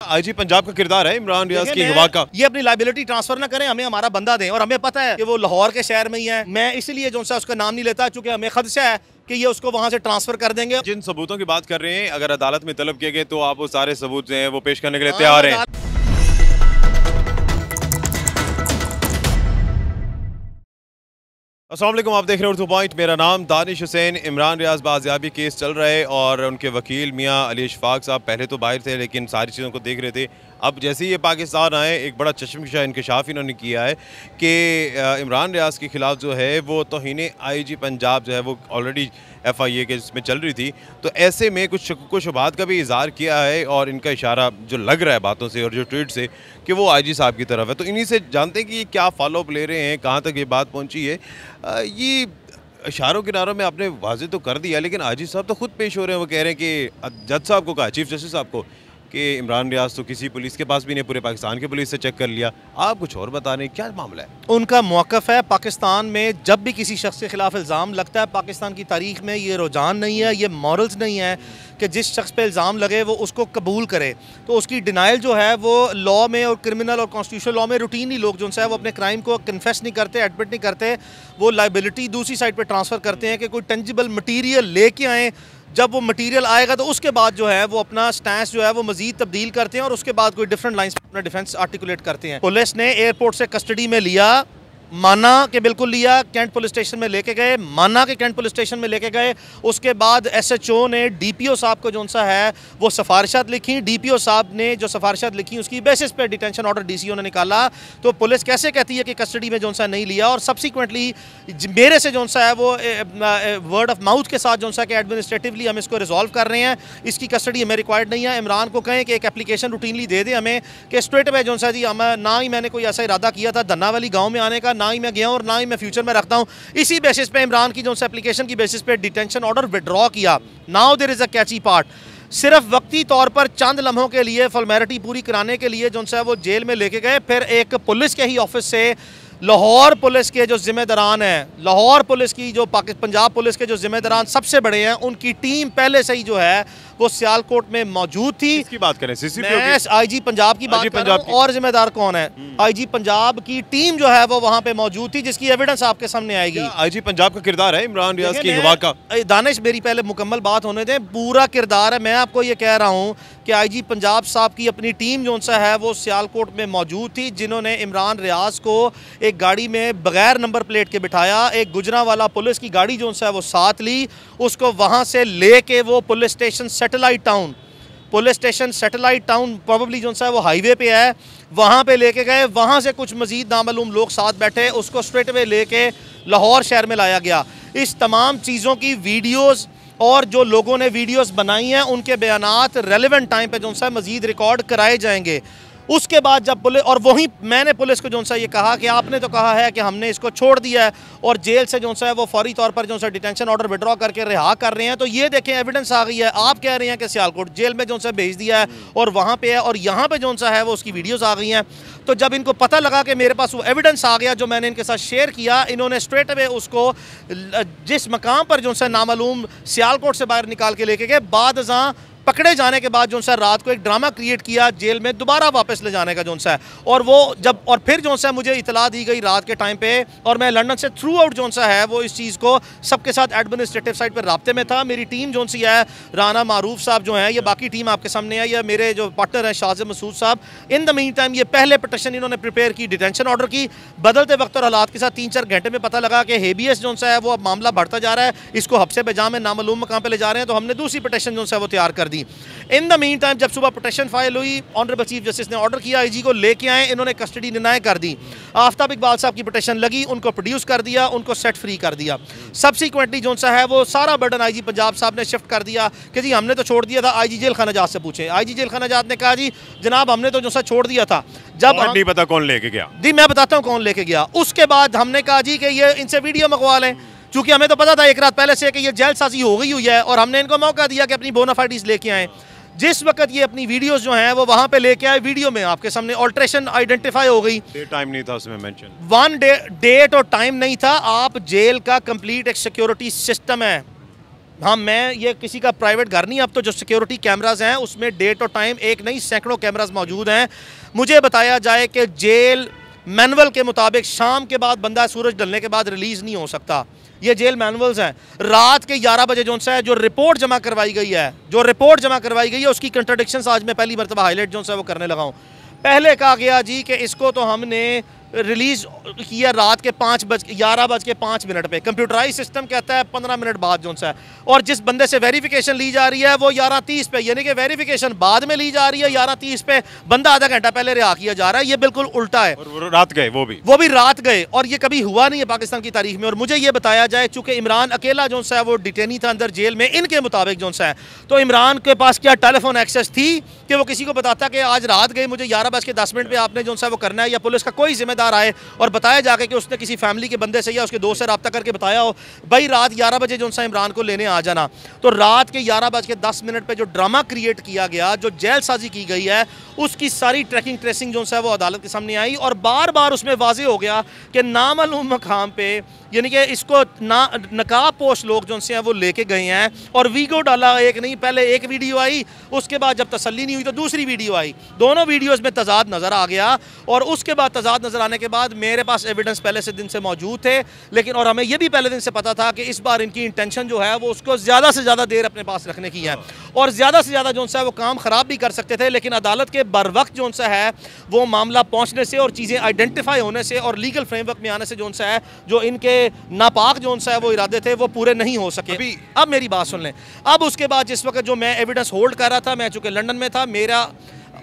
IG Punjab का किरदार है इमरान रियाज की अगवा का। ये अपनी लाइबिलिटी ट्रांसफर ना करें, हमें हमारा बंदा दें। और हमें पता है कि वो लाहौर के शहर में ही है। मैं इसलिए जो सा उसका नाम नहीं लेता क्योंकि हमें खदशा है कि ये उसको वहां से ट्रांसफर कर देंगे। जिन सबूतों की बात कर रहे हैं, अगर अदालत में तलब किए गए तो आप वो सारे सबूत जो हैं वो पेश करने के लिए तैयार हैं। अस्सलाम वालेकुम, आप देख रहे हैं उर्दू पॉइंट। मेरा नाम दानिश हुसैन। इमरान रियाज बाजियाबी केस चल रहा है और उनके वकील मियाँ अली इशफाक साहब पहले तो बाहर थे लेकिन सारी चीज़ों को देख रहे थे। अब जैसे ही ये पाकिस्तान आए, एक बड़ा चश्मदीद इंकशाफ इन्होंने किया है कि इमरान रियाज के ख़िलाफ़ जो है वो तौहीन आईजी पंजाब जो है वो ऑलरेडी FIA के इसमें चल रही थी। तो ऐसे में कुछ शक शुबहात का भी इज़हार किया है और इनका इशारा जो लग रहा है बातों से और जो ट्वीट से कि वो IG साहब की तरफ है। तो इन्हीं से जानते हैं कि ये क्या फॉलोअप ले रहे हैं, कहाँ तक ये बात पहुँची है। ये इशारों किनारों में आपने वाज़ेह तो कर दिया लेकिन IG साहब तो खुद पेश हो रहे हैं। वो कह रहे हैं कि जज साहब को कहा, चीफ जस्टिस साहब को, कि इमरान रियाज तो किसी पुलिस के पास भी नहीं, पूरे पाकिस्तान की पुलिस से चेक कर लिया। आप कुछ और बता रहे हैं, क्या मामला है? उनका मौक़िफ़ है, पाकिस्तान में जब भी किसी शख्स के खिलाफ इल्ज़ाम लगता है, पाकिस्तान की तारीख में ये रुझान नहीं है, ये मॉरल्स नहीं है कि जिस शख्स पे इल्ज़ाम लगे वो उसको कबूल करे। तो उसकी डिनाइल जो है वो लॉ में और क्रिमिनल और कॉन्स्टिट्यूशनल लॉ में रूटीनली लोग जो है वो अपने क्राइम को कन्फेस नहीं करते, एडमिट नहीं करते। वो लाइबिलिटी दूसरी साइड पर ट्रांसफ़र करते हैं कि कोई टेंजिबल मटीरियल लेके आएँ। जब वो मटेरियल आएगा तो उसके बाद जो है वो अपना स्टैंस जो है वो मजीद तब्दील करते हैं और उसके बाद कोई डिफरेंट लाइंस अपना डिफेंस आर्टिकुलेट करते हैं। पुलिस ने एयरपोर्ट से कस्टडी में लिया, माना कि बिल्कुल लिया, कैंट पुलिस स्टेशन में लेके गए, माना कि कैंट पुलिस स्टेशन में लेके गए। उसके बाद SHO ने DPO साहब को जो सा है वो सिफारिशात लिखी। DPO साहब ने जो सिफारिशात लिखी उसकी बेसिस पे डिटेंशन ऑर्डर DCO ने निकाला। तो पुलिस कैसे कहती है कि कस्टडी में जो सा नहीं लिया? और सब्सिक्वेंटली मेरे से जो सा है वो वर्ड ऑफ माउथ के साथ जो सा कि एडमिनिस्ट्रेटिवली हम इसको रिजॉल्व कर रहे हैं, इसकी कस्टडी हमें रिक्वायर्ड नहीं है। इमरान को कहें कि एक एप्लीकेशन रूटीनली दे दें हमें कि स्ट्रेट अवे जो सा जी हम, ना ही मैंने कोई ऐसा इरादा किया था धन्ना वाली गाँव में आने का, ना ही मैं गया और ना ही मैं फ्यूचर में रखता हूं। इसी बेसिस पे इमरान की जो एप्लीकेशन की बेसिस पे डिटेंशन ऑर्डर विड्रॉ किया। Now there is a catchy part, सिर्फ वक्ती तौर पर चंद लम्हों के लिए फॉर्मेलिटी पूरी कराने के लिए जो है वो जेल में लेके गए। फिर एक पुलिस के ही ऑफिस से लाहौर पुलिस के जो जिम्मेदारान हैं, लाहौर पुलिस की जो पंजाब पुलिस के जो जिम्मेदारान सबसे बड़े हैं, उनकी टीम पहले से ही जो है वो सियालकोट में मौजूद थी। इसकी बात करें, मैं IG पंजाब की बात कर रहा हूं। और जिम्मेदार कौन है? IG पंजाब की टीम जो है वो वहां पे मौजूद थी, जिसकी एविडेंस आपके सामने आएगी। IG पंजाब का किरदार है इमरान रियाज की अगवा का। दानिश, मेरी पहले मुकम्मल बात होने दें। पूरा किरदार है। मैं आपको ये कह रहा हूँ कि IG पंजाब साहब की अपनी टीम जो सा है वो सियालकोट में मौजूद थी, जिन्होंने इमरान रियाज को एक गाड़ी में बगैर नंबर प्लेट के बिठाया। एक गुजरांवाला पुलिस की गाड़ी जो है वो साथ ली, उसको वहाँ से ले के वो police station satellite town probably जो है वो हाईवे पे है, वहाँ पे लेके गए। वहाँ से कुछ मजीद नामालूम लोग साथ बैठे, उसको स्ट्रेट वे लेके लाहौर शहर में लाया गया। इस तमाम चीज़ों की वीडियोज़ और जो लोगों ने वीडियोज़ बनाई हैं उनके बयानात रेलेवेंट टाइम पे जो है मजीद रिकॉर्ड कराए जाएंगे। उसके बाद जब पुलिस, और वहीं मैंने पुलिस को जो सा ये कहा कि आपने तो कहा है कि हमने इसको छोड़ दिया है और जेल से जो सा है वो फौरी तौर पर जो सा डिटेंशन ऑर्डर विड्रॉ करके रिहा कर रहे हैं। तो ये देखें, एविडेंस आ गई है। आप कह रहे हैं कि सियालकोट जेल में जो सा भेज दिया है और वहाँ पे है, और यहाँ पे जो सा है वो उसकी वीडियोस आ गई हैं। तो जब इनको पता लगा कि मेरे पास वो एविडेंस आ गया जो मैंने इनके साथ शेयर किया, इन्होंने स्ट्रेट अवे उसको जिस मकाम पर जो सा नामालूम सियालकोट से बाहर निकाल के लेके गए, बाद अज़ां पकड़े जाने के बाद जो है रात को एक ड्रामा क्रिएट किया जेल में दोबारा वापस ले जाने का जो है। और वो जब, और फिर जो है मुझे इतला दी गई रात के टाइम पे, और मैं लंदन से थ्रू आउट जो है वो इस चीज़ को सबके साथ एडमिनिस्ट्रेटिव साइड पर राब्ते में था। मेरी टीम जो सी है, राना मारूफ साहब जो है, ये बाकी टीम आपके सामने है, ये मेरे जो पार्टनर हैं शाज़िम मसूद साहब। इन द मीन टाइम ये पहले पिटिशन इन्होंने प्रिपेयर की, डिटेंशन ऑर्डर की। बदलते वक्त और हालात के साथ 3-4 घंटे में पता लगा कि हेबियस जो है वो अब मामला बढ़ता जा रहा है, इसको हफ्से बजा में नामालूम मकाम पर ले जा रहे हैं। तो हमने दूसरी पिटिशन जो है वो तैयार कर दी। इन द मीन टाइम जब सुबह पिटिशन फाइल हुई, ऑनरेबल चीफ जस्टिस ने ऑर्डर किया IG को लेके आए, इन्होंने कस्टडी डिनाई कर दी। आफ्ताब इकबाल साहब की पिटिशन लगी, उनको प्रोड्यूस कर दिया, उनको सेट फ्री कर दिया। सब्सिक्वेंटली जो सा है वो सारा बर्डन IG पंजाब साहब ने शिफ्ट कर दिया कि जी हमने तो छोड़ दिया था। IG जेल खानाजात से पूछे। IG जेल खानाजात ने कहा जी जनाब हमने तो जो सा छोड़ दिया था। जब नहीं पता कौन लेके गया। जी मैं बताता हूँ कौन लेके गया। उसके बाद हमने कहा जी कि ये इनसे वीडियो मंगवा लें, क्योंकि हमें तो पता था एक रात पहले से कि ये जेलसाजी हो गई हुई है, और हमने इनको मौका दिया कि अपनी बोनाफाइड्स लेके आएँ। जिस वक्त ये अपनी वीडियोस जो हैं वो वहाँ पे लेके आए, वीडियो में आपके सामने ऑल्ट्रेशन आइडेंटिफाई हो गई। टाइम नहीं था उसमें मेंशन, डेट और टाइम नहीं था। आप जेल का कंप्लीट एक सिक्योरिटी सिस्टम है, हाँ, मैं ये किसी का प्राइवेट घर नहीं, अब तो जो सिक्योरिटी कैमराज हैं उसमें डेट और टाइम एक नहीं सैकड़ों कैमराज मौजूद हैं। मुझे बताया जाए कि जेल मैनुअल के मुताबिक शाम के बाद बंदा सूरज ढलने के बाद रिलीज़ नहीं हो सकता। ये जेल मैनुअल्स हैं। रात के 11 बजे जो है जो रिपोर्ट जमा करवाई गई है, उसकी कंट्राडिक्शंस आज मैं पहली मरतबा हाईलाइट जो है वो करने लगा हूँ। पहले कहा गया जी कि इसको तो हमने रिलीज़ किया रात के 11:05 पे। कंप्यूटराइज सिस्टम कहता है 15 मिनट बाद जो है, और जिस बंदे से वेरिफिकेशन ली जा रही है वो 11:30 पे, यानी कि वेरिफिकेशन बाद में ली जा रही है 11:30 पे, बंदा आधा घंटा पहले रिहा किया जा रहा है। ये बिल्कुल उल्टा है। और वो रात गए, वो भी रात गए, और ये कभी हुआ नहीं है पाकिस्तान की तारीख में। और मुझे ये बताया जाए चूंकि इमरान अकेला जो है वो डिटेनी था अंदर जेल में, इनके मुताबिक जो है, तो इमरान के पास क्या टेलीफोन एक्सेस थी कि वो किसी को बताता कि आज रात गए, मुझे 11:10 पे आपने जो है वो करना है, या पुलिस का कोई जिम्मेदार आए और बताया जाके कि उसने किसी फैमिली के बंदे से या उसके दोस्त से रब्ता करके बताया हो भाई रात 11 बजे जो है इमरान को लेने आ जाना। तो रात के 11:10 पे जो ड्रामा क्रिएट किया गया, जो जेलसाजी की गई है, उसकी सारी ट्रैकिंग ट्रेसिंग जो है वो अदालत के सामने आई, और बार बार उसमें वाजे हो गया कि नामालूम मकाम पे, यानी कि इसको नकाब पोश लोग जो हैं वो लेके गए हैं, और वीडियो डाला एक नहीं, पहले एक वीडियो आई, उसके बाद जब तसल्ली नहीं हुई तो दूसरी वीडियो आई, दोनों वीडियोस में तजाद नज़र आ गया। और उसके बाद तजाद नज़र आने के बाद मेरे पास एविडेंस पहले से दिन से मौजूद थे, लेकिन और हमें यह भी पहले दिन से पता था कि इस बार इनकी इंटेंशन जो है वो उसको ज़्यादा से ज़्यादा देर अपने पास रखने की है, और ज़्यादा से ज़्यादा जो है वो काम ख़राब भी कर सकते थे। लेकिन अदालत के बर वक्त जो है वो मामला पहुँचने से और चीज़ें आइडेंटिफाई होने से और लीगल फ्रेमवर्क में आने से जो है जो इनके नापाक जो है वो इरादे थे वो पूरे नहीं हो सके। अब मेरी बात सुन लें। अब उसके बाद जिस वक्त जो मैं एविडेंस होल्ड कर रहा था, मैं चूँकि लंदन में था, मेरा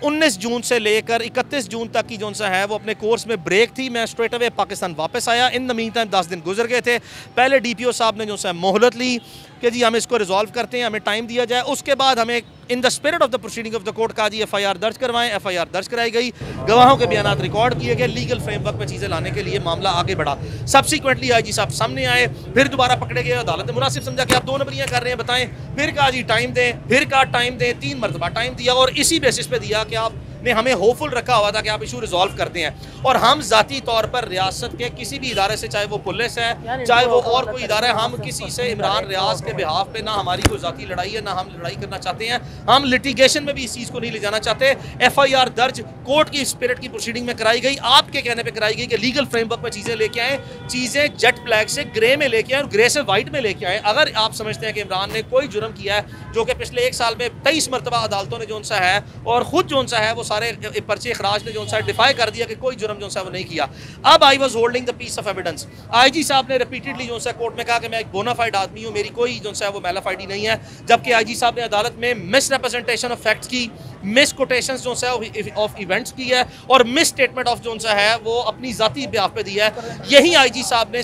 19 जून से लेकर 31 जून तक की जो है वो अपने कोर्स में ब्रेक थी। मैं स्ट्रेट अवे पाकिस्तान वापस आया। इन द मीन टाइम 10 दिन गुजर गए थे। पहले DPO साहब ने जो है मोहलत ली कि जी हम इसको रिजॉल्व करते हैं, हमें टाइम दिया जाए। उसके बाद हमें in the spirit of the proceeding of the court कहा जी FIR दर्ज करवाएं। FIR दर्ज कराई गई, गवाहों के बयान रिकॉर्ड किए गए, लीगल फ्रेमवर्क में चीज़ें लाने के लिए मामला आगे बढ़ा। सब्सिक्वेंटली IG साहब सामने आए, फिर दोबारा पकड़े गए। अदालत ने मुनासिब समझा कि आप 2 नंबरियाँ कर रहे हैं, बताएं। फिर कहा जी टाइम दें, फिर कहा टाइम दें, 3 मरतबा टाइम दिया, और इसी बेसिस पे दिया कि आपने हमें होपफुल रखा हुआ था कि आप इशू रिजॉल्व करते हैं। और हम ज़ाती तौर पर रियासत के किसी भी इदारे से, चाहे वो पुलिस है, चाहे वो और कोई इदारा है, हम किसी से इमरान रियाज के बिहाफ पे ना हमारी कोई ज़ाती लड़ाई है, ना हम लड़ाई करना चाहते हैं। हम लिटिगेशन में भी इस चीज़ को नहीं ले जाना चाहते। FIR दर्ज कोर्ट की स्पिरिट की प्रोसीडिंग में कराई गई, आपके कहने पे कराई गई कि लीगल फ्रेमवर्क में चीज़ें लेके आए, चीज़ें जेट ब्लैक से ग्रे में लेके आए और ग्रे से वाइट में लेके आए। अगर आप समझते हैं कि इमरान ने कोई जुर्म किया है, जो कि पिछले 1 साल में 23 मरतबा अदालतों ने जो सा है और ख़ुद जो सा है वो सारे पर्चे इखराज ने जो सा डिफाई कर दिया कि कोई जुर्म जो सा वो नहीं किया। अब I was holding the piece of evidence. IG साहब ने रिपीटेडली जो सा कोर्ट में कहा कि मैं एक बोनाफाइड आदमी हूँ, मेरी कोई जो सा वो मेलाफाइडी नहीं है। जबकि IG साहब ने अदालत में मिस रिप्रेजेंटेशन ऑफ फैक्ट्स की, मिस कोटेशन जो है ऑफ इवेंट्स की है, और मिस स्टेटमेंट ऑफ जो है वो अपनी ज़ाती बिहाफ पे दी है। यही IG साहब ने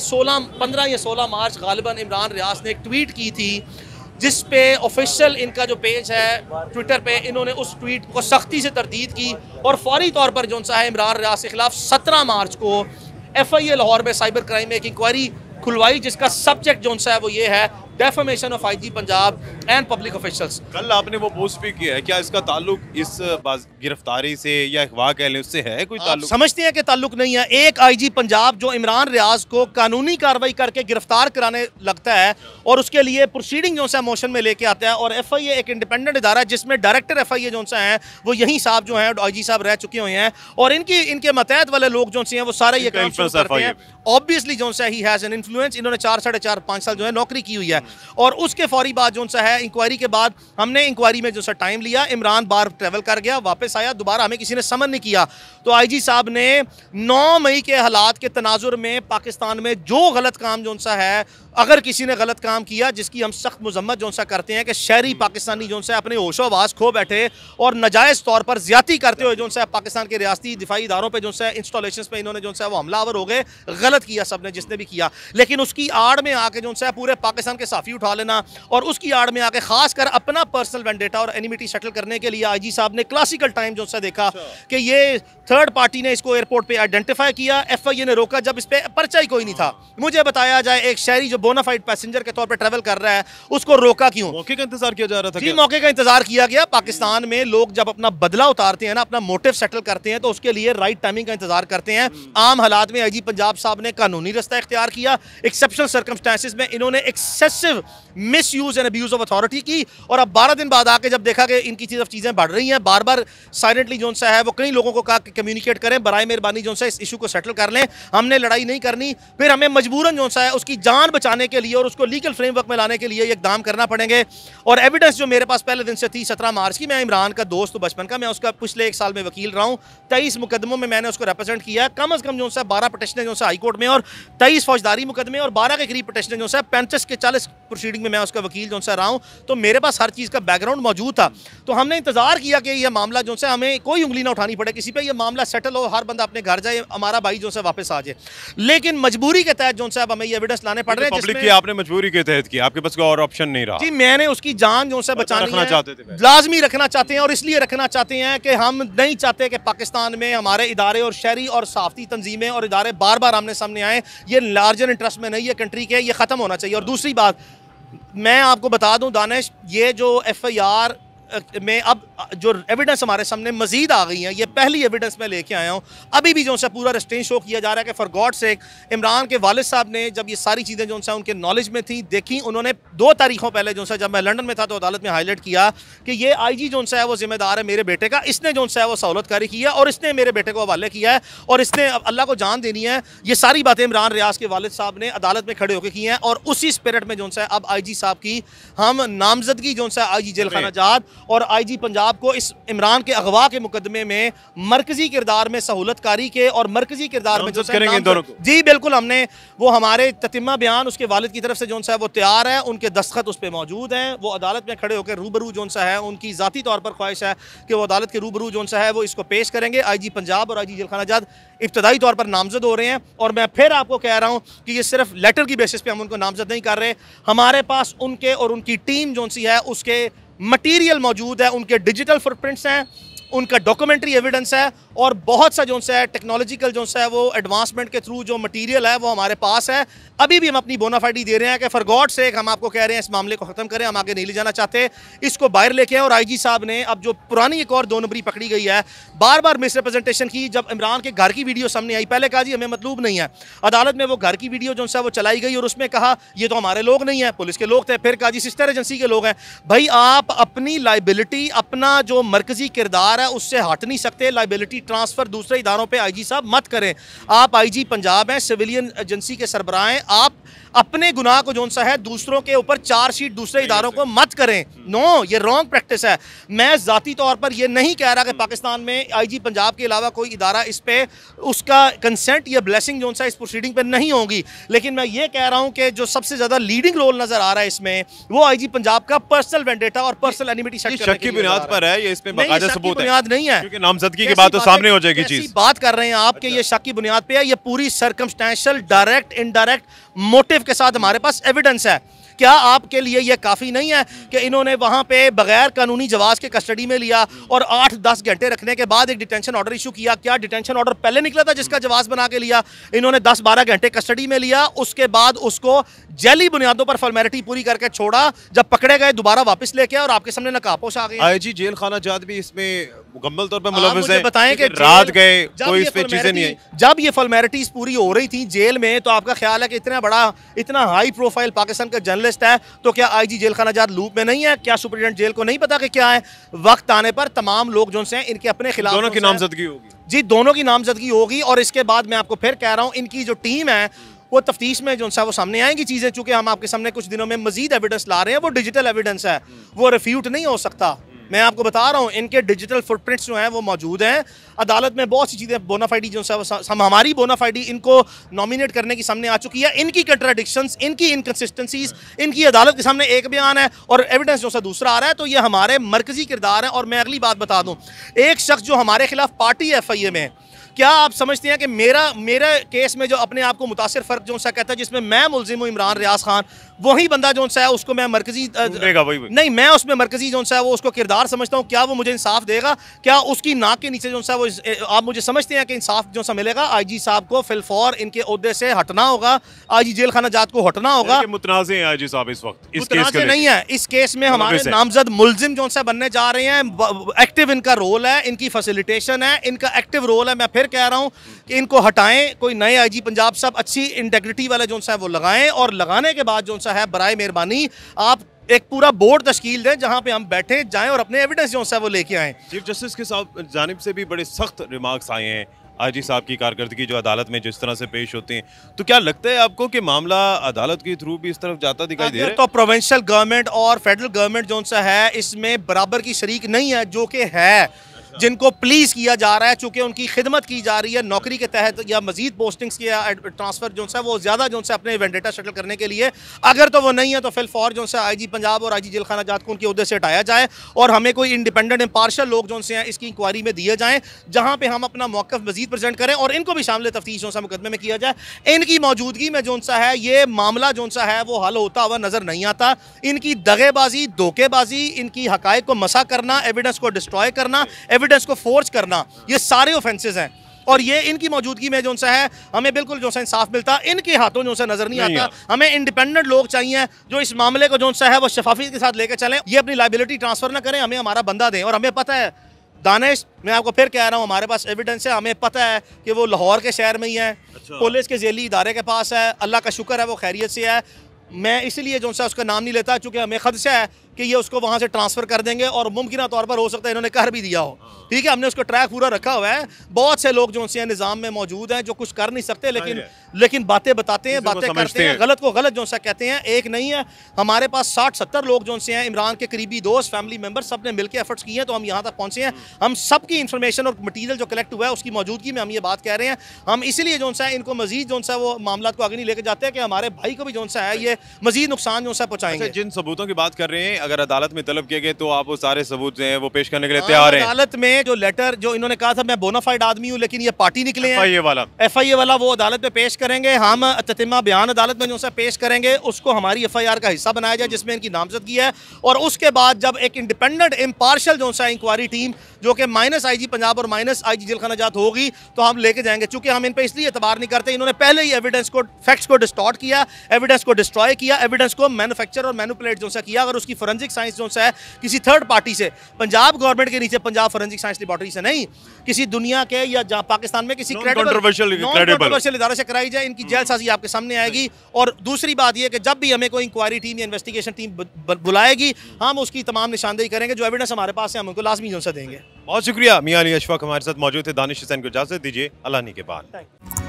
15 या 16 मार्च गालिबन इमरान रियाज ने एक ट्वीट की थी, जिस पे ऑफिशियल इनका जो पेज है ट्विटर पे, इन्होंने उस ट्वीट को सख्ती से तरदीद की और फौरी तौर पर जो है इमरान रियाज के खिलाफ 17 मार्च को FIA लाहौर में साइबर क्राइम में एक इंक्वायरी खुलवाई, जिसका सब्जेक्ट जो है वो ये है defamation of IG Punjab and public officials. कल आपने वो पोस्ट भी किया है, क्या इसका ताल्लुक इस गिरफ्तारी से या अगवा कह लें उससे है कोई ताल्लुक? समझते हैं कि ताल्लुक नहीं है। एक IG पंजाब जो इमरान रियाज को कानूनी कार्रवाई करके गिरफ्तार कराने लगता है और उसके लिए प्रोसीडिंग जो है मोशन में लेके आता है, और FIA एक इंडिपेंडेंट इदारा है जिसमें डायरेक्टर FIA जो है वो यही साहब जो हैं IG साहब रह चुके हुए हैं, और इनके मतहत वाले लोग जो हैं वो सारे ये काम शुरू करते हैं। ऑब्वियसली जो है ही हैज़ एन इन्फ्लुएंस। इन्होंने 4, 4.5, 5 साल जो है नौकरी की हुई है, और उसके फौरी बाद जो सा है इंक्वायरी के बाद हमने इंक्वायरी में जो सा टाइम लिया, इमरान बार ट्रैवल कर गया, वापस आया, दोबारा हमें किसी ने समन नहीं किया। तो IG साहब ने 9 मई के हालात के तनाजुर में पाकिस्तान में जो गलत काम जो सा है, अगर किसी ने गलत काम किया जिसकी हम सख्त मजम्मत जो सा करते हैं कि शहरी पाकिस्तानी जो सा अपने होशो आवाज़ खो बैठे और नाजायज़ तौर पर ज्यादती करते हुए जो सा पाकिस्तान के रियासती दिफाई इदारों पर जो सा इंस्टॉलेशन पे इन्होंने जो सा वो हमलावर हो गए। गलत किया सब ने, जिसने भी किया, लेकिन उसकी आड़ में आके जो है पूरे पाकिस्तान के साफ़ी उठा लेना और उसकी आड़ में आके खासकर अपना पर्सनल वेंडेटा और एनिमिटी सेटल करने के लिए IG साहब ने क्लासिकल टाइम जो सा देखा कि ये थर्ड पार्टी ने इसको एयरपोर्ट पे आइडेंटिफाई किया, FIA ने रोका जब इस पे पर्चा ही कोई नहीं था। मुझे बताया जाए एक शहरी जो बोनाफाइड पैसेंजर के तौर पे ट्रैवल कर रहा है, उसको रोका क्यों? मौके का इंतजार किया जा रहा था। जी, मौके का इंतजार किया गया। पाकिस्तान में लोग जब अपना बदला उतारते हैं ना, अपना मोटिव सेटल करते हैं, तो उसके लिए राइट टाइमिंग का इंतजार करते हैं। आम हालात में IG पंजाब साहब ने कानूनी रास्ता इख्तियार किया, एक्सेप्शनल सर्कमस्टेंसेस में इन्होंने excessive massive miss use and abuse of authority की। और अब 12 दिन बाद आके जब देखा कि इनकी तरफ चीज़ें बढ़ रही हैं, बार बार साइलेंटली जो सा है वो कई लोगों को कहा कि कम्युनिकेट करें, बराए मेहरबानी जो सा इस इशू को सेटल कर लें, हमने लड़ाई नहीं करनी। फिर हमें मजबूरन जो सा है उसकी जान बचाने के लिए और उसको लीगल फ्रेमवर्क में लाने के लिए इकदाम करना पड़ेंगे। और एविडेंस जो मेरे पास पहले दिन से थी 17 मार्च की, मैं इमरान का दोस्त हूँ बचपन का, मैं उसका पिछले 1 साल में वकील रहा हूँ, 23 मुकदमों में मैंने उसको रिप्रेजेंट किया। कम अज़ कम जो सा 12 पटिशनें जो सा हाई कोर्ट में और 23 फौजदारी मुकदमे और 12 के करीब पटिशनें जो सा 35 के 40 प्रोसीडिंग में मैं उसका वकील जो सा रहा हूँ। तो मेरे पास हर चीज़ का बैकग्राउंड मौजूद था। तो हमने इंतजार किया कि यह मामला जो सा हमें कोई उंगली ना उठानी पड़े किसी पे, यह मामला सेटल हो, हर बंदा अपने घर जाए, हमारा भाई जो सा वापस आ जाए। लेकिन मजबूरी के तहत जो सा अब हमें ये एविडेंस लाने पड़ रहे हैं। पब्लिक की आपने मजबूरी के तहत किया, आपके पास कोई और ऑप्शन नहीं रहा। जी, मैंने उसकी जान जो सा बचानी है, लाजमी रखना चाहते हैं। और इसलिए रखना चाहते हैं कि हम नहीं चाहते कि पाकिस्तान में हमारे इदारे और शहरी और साफ़ती तंजीमें और इदारे बार बार आमने सामने आए। ये लार्जर इंटरेस्ट में नहीं है कंट्री के, ये ख़त्म होना चाहिए। और दूसरी बात मैं आपको बता दूं दानिश, ये जो FIR में अब जो एविडेंस हमारे सामने मजीद आ गई हैं, ये पहली एविडेंस मैं लेके आया हूँ। अभी भी जो सा पूरा रेस्ट्रेन शो किया जा रहा है कि फॉर गॉड सेक, इमरान के वालिद साहब ने जब ये सारी चीज़ें जो सा उनके नॉलेज में थी देखी, उन्होंने 2 तारीखों पहले जो सा जब मैं लंदन में था तो अदालत में हाईलाइट किया कि ये IG जो सा है वो जिम्मेदार है मेरे बेटे का, इसने जो सा है वो सहूलतकारी की है और इसने मेरे बेटे को हवाले किया है और इसने अल्लाह को जान देनी है। ये सारी बातें इमरान रियाज के वालिद साहब ने अदालत में खड़े होकर की हैं। और उसी स्पिरिट में जो सा है अब IG साहब की हम नामजदगी जो सा IG जेल खाना जात और IG पंजाब को इस इमरान के अगवा के मुकदमे में मरकजी किरदार में सहूलतकारी के और मरकजी किरदार में जो करेंगे दोनों को। जी बिल्कुल, हमने वो हमारे ततिम्मा बयान उसके वालिद की तरफ से जो सा है वो तैयार है, उनके दस्तखत उस पर मौजूद हैं। वो अदालत में खड़े होकर रूबरू जो सा है, उनकी ज़ाती तौर पर ख्वाहिश है कि वो अदालत के रूबरू जो सा है वो इसको पेश करेंगे। IG पंजाब और IG जेल खाना जात इब्तदाई तौर पर नामजद हो रहे हैं। और मैं फिर आपको कह रहा हूँ कि ये सिर्फ लेटर की बेसिस पे हम उनको नामजद नहीं कर रहे, हमारे पास उनके और उनकी टीम जो सी है उसके मटेरियल मौजूद है, उनके डिजिटल फुटप्रिंट्स हैं, उनका डॉक्यूमेंट्री एविडेंस है और बहुत सा जो है टेक्नोलॉजिकल जो है वो एडवांसमेंट के थ्रू जो मटेरियल है वो हमारे पास है। अभी भी हम अपनी बोनाफाइडी दे रहे हैं कि फॉर गॉड सेक हम आपको कह रहे हैं इस मामले को ख़त्म करें, हम आगे नहीं ले जाना चाहते, इसको बाहर लेके आए। और IG साहब ने अब जो पुरानी एक और 2 नंबरी पकड़ी गई है, बार बार मिसरिप्रेजेंटेशन की। जब इमरान के घर की वीडियो सामने आई, पहले कहा जी हमें मतलूब नहीं है, अदालत में वो घर की वीडियो जो है वो चलाई गई और उसमें कहा ये तो हमारे लोग नहीं है, पुलिस के लोग थे। फिर कहा जी सिस्टर एजेंसी के लोग हैं। भाई आप अपनी लाइबिलिटी, अपना जो मरकजी किरदार है उससे हट नहीं सकते। लाइबिलिटी ट्रांसफ़र दूसरे इदारों पे IG साहब मत करें। आप IG पंजाब हैं, सिविलियन एजेंसी के सरबराह हैं, आप अपने गुनाह को जोन सा है दूसरों के ऊपर चार्जशीट दूसरे इदारों को मत करें। नो, ये रॉन्ग प्रैक्टिस है। मैं ज़ाती तौर पर ये नहीं कह रहा कि पाकिस्तान में IG पंजाब के अलावा कोई इदारा इस पे उसका कंसेंट या ब्लेसिंग जोन सा इस प्रोसीडिंग पे नहीं होगी, लेकिन मैं ये कह रहा हूँ कि जो सबसे ज़्यादा लीडिंग रोल नज़र आ रहा है इसमें वो IG पंजाब का पर्सनल वेंडेटा और पर्सनल एनिमिटी शक की बुनियाद पर है, ये इसमें बाकायदा सबूत है, बुनियाद नहीं है, क्योंकि नामजदगी के बाद तो सामने हो जाएगी चीज़। बात कर रहे हैं आप कि ये शक की बुनियाद पे है, ये पूरी सर्कमस्टेंशियल डायरेक्ट इनडायरेक्ट मोटिव के साथ हमारे पास एविडेंस है। क्या आपके लिए यह काफ़ी नहीं है कि इन्होंने वहाँ पे बगैर कानूनी जवाज़ के कस्टडी में लिया और 8-10 घंटे रखने के बाद एक डिटेंशन ऑर्डर इशू किया? क्या डिटेंशन ऑर्डर पहले निकला था जिसका जवाज़ बना के लिया? इन्होंने 10-12 घंटे कस्टडी में लिया, उसके बाद उसको जैली बुनियादों पर फॉर्मेलिटी पूरी करके छोड़ा, जब पकड़े गए दोबारा वापस लेके और आपके सामने नकाबपोश आ गए। IG जेल खाना जात भी इसमें मुकम्मल तौर पर मुलव्वस है। बताएं कि रात गए कोई इस पे चीजें नहीं आई। जब ये फॉर्मेलिटीज पूरी हो रही थी जेल में, तो आपका ख्याल है कि इतना बड़ा, इतना हाई प्रोफाइल पाकिस्तान का जर्नलिस्ट है, तो क्या IG जेल खाना जात लूप में नहीं है? क्या सुप्रीडेंट जेल को नहीं पता कि क्या है? वक्त आने पर तमाम लोग जो हैं इनके अपने खिलाफ दोनों की नामजदगी होगी। जी, दोनों की नामजदगी होगी। और इसके बाद मैं आपको फिर कह रहा हूँ, इनकी जो टीम है वो तफ्तीश में जो सा वो सामने आएंगी चीज़ें। चूंकि हम आपके सामने कुछ दिनों में मजीद एविडेंस ला रहे हैं, वो डिजिटल एविडेंस है, वो रिफ्यूट नहीं हो सकता। मैं आपको बता रहा हूँ इनके डिजिटल फुटप्रिंट्स जो हैं वो मौजूद हैं। अदालत में बहुत सी चीज़ें बोनाफाइडी जो है हमारी बोनाफाइडी इनको नॉमिनेट करने की सामने आ चुकी है। इनकी कंट्राडिक्शंस, इनकी इनकन्सिस्टेंसीज, इनकी अदालत के सामने एक बयान है और एविडेंस जो सा दूसरा आ रहा है। तो ये हमारे मरकजी किरदार है। और मैं अगली बात बता दूँ, एक शख्स जो हमारे खिलाफ पार्टी है FIA में, क्या आप समझते हैं कि मेरा केस में जो अपने आप को मुतासिर फ़र्क जो सा कहता है जिसमें मैं मुलजिम हूँ इमरान रियाज खान, वही बंदा जो सा है उसको मैं मरकजी नहीं, मैं उसमें मरकजी जो सा है वो उसको किरदार समझता हूँ। क्या वो मुझे इंसाफ देगा? क्या उसकी नाक के नीचे जो सा वो आप मुझे समझते हैं कि इंसाफ जो सा मिलेगा? IG साहब को फिलफौर इनके ओहदे से हटना होगा, IG जेल खाना जात को हटना होगा। मुतनाज़े हैं IG साहब इस वक्त, इस केस के नहीं है। इस केस में हमारे नामजद मुलजिम जो सा बनने जा रहे हैं, एक्टिव इनका रोल है, इनकी फैसिलिटेशन है, इनका एक्टिव रोल है। मैं फिर कह रहा हूँ कि इनको हटाएं, कोई नए आईजी पंजाब साहब अच्छी इंटेग्रिटी वाले जो सा है वो लगाएं, और लगाने के बाद जो सा है बराए मेहरबानी आप एक पूरा बोर्ड तश्कील दें जहां पे हम बैठे जाएं और अपने एविडेंस जो है वो लेके आएं। चीफ जस्टिस के साथ जानिब से भी बड़े सख्त रिमार्क्स आए हैं आईजी साहब की कारकर्दगी जो अदालत में जिस तरह से पेश होते हैं, तो क्या लगता है आपको कि मामला अदालत के थ्रू भी इस तरफ जाता दिखाई दे रहा है? तो प्रोविंशियल गवर्नमेंट और फेडरल गवर्नमेंट जो सा है इसमें बराबर की शरीक नहीं है, जो कि है जिनको प्लीज किया जा रहा है, चूंकि उनकी खिदमत की जा रही है नौकरी के तहत या मजीद पोस्टिंग्स या ट्रांसफर जो है वो ज्यादा जो है अपने वेंडेटा सेटल करने के लिए। अगर तो वो नहीं है तो फिल फॉर जो है आईजी पंजाब और आईजी जिलखाना जात को उनके उहदे से हटाया जाए और हमें कोई इंडिपेंडेंट इम्पार्शियल लोग जो हैं इसकी इंक्वायरी में दिए जाएं, जहां पे हम अपना मौक़िफ़ मजीद प्रेजेंट करें और इनको भी शामिल तफ्तीश जो मुकदमे में किया जाए। इनकी मौजूदगी में जो सा है ये मामला जो सा है वो हल होता हुआ नजर नहीं आता। इनकी दगेबाजी, धोखेबाजी, इनकी हकायक को मसा करना, एविडेंस को डिस्ट्रॉय करना, एविडेंस को फोर्ज करना, ये सारे ऑफेंसेस हैं और ये इनकी मौजूदगी में जो सा है हमें बिल्कुल जो सा इंसाफ मिलता, इनके हाथों जो सा नजर नहीं आता। हमें इंडिपेंडेंट लोग चाहिए जो इस मामले को जो सा है वो शफाफियत के साथ लेकर चलें, ये अपनी लायबिलिटी ट्रांसफर ना करें, हमें हमारा बंदा दें। और हमें पता है दानिश, मैं आपको फिर कह रहा हूँ, हमारे पास एविडेंस है, हमें पता है कि वो लाहौर के शहर में ही है, पुलिस के जेली इदारे के पास है, अल्लाह का शुक्र है वो खैरियत से है। मैं इसलिए जो सा उसका नाम नहीं लेता चूँकि हमें खदशा है कि ये उसको वहाँ से ट्रांसफ़र कर देंगे और मुमकिन तौर पर हो सकता है इन्होंने कर भी दिया हो। ठीक है, हमने उसका ट्रैक पूरा रखा हुआ है। बहुत से लोग जो से निज़ाम में मौजूद हैं जो कुछ कर नहीं सकते, लेकिन बातें बताते हैं, बातें करते हैं, गलत को गलत जो सा कहते हैं। एक नहीं है, हमारे पास 60-70 लोग जो से हैं, इमरान के करीबी दोस्त, फैमिली मेम्बर, सब ने मिलकर एफर्ट्स किए हैं तो हम यहाँ तक पहुँचे हैं। हम सबकी इन्फॉर्मेशन और मटीरियल जो कलेक्ट हुआ है उसकी मौजूदगी में हम ये बात कह रहे हैं। हम इसीलिए जो सा इनको मजीद जो सा वो मामला को आगे नहीं लेकर जाते कि हमारे भाई को भी जो सा है ये मजीद नुकसान जो सा पहुँचाएंगे। जिन सबूतों की बात कर रहे हैं, अगर अदालत में तलब किए गए तो आप वो सारे सबूत हैं वो पेश करने के लिए तैयार हैं? अदालत में जो लेटर जो इन्होंने कहा था मैं बोनाफाइड आदमी हूँ लेकिन ये पार्टी निकले हैं, एफआईए वाला वो अदालत में पेश करेंगे। हम ततिमा बयान अदालत में जो सा पेश करेंगे उसको हमारी एफआईआर का हिस्सा बनाया जाए जिसमें इनकी नामजदगी है। और उसके बाद जब एक इंडिपेंडेंट इम्पार्शियल जो सा इंक्वायरी टीम जो कि माइनस आईजी पंजाब और माइनस आईजी जिलखाना जात होगी तो हम लेके जाएंगे। चूंकि हम इन पर इसलिए एतबार नहीं करते, इन्होंने पहले ही एविडेंस को, फैक्ट्स को डिस्टॉर्ट किया, एविडेंस को डिस्ट्रॉय किया, एविडेंस को मैन्युफैक्चर और मैनिपुलेट जो सा किया। अगर उसकी फोरेंसिक साइंस जो सा है किसी थर्ड पार्टी से, पंजाब गवर्नमेंट के नीचे पंजाब फोरेंसिक साइंस लेबोरेटरी से नहीं, किसी दुनिया के या पाकिस्तान में किसी कंट्रोवर्शियल इदारे से कराई जाए, इनकी जेलसाजी आपके सामने आएगी। और दूसरी बात यह कि जब भी हमें कोई इंक्वायरी टीम या इन्वेस्टिगेशन टीम बुलाएगी हम उसकी तमाम निशानदेही करेंगे, जो एविडेंस हमारे पास है हम उनको लाजमी जो सा देंगे। बहुत शुक्रिया। मियां अली अशफाक हमारे साथ मौजूद थे। दानिश हुसैन को इजाजत दीजिए, अल्लाह के बाद।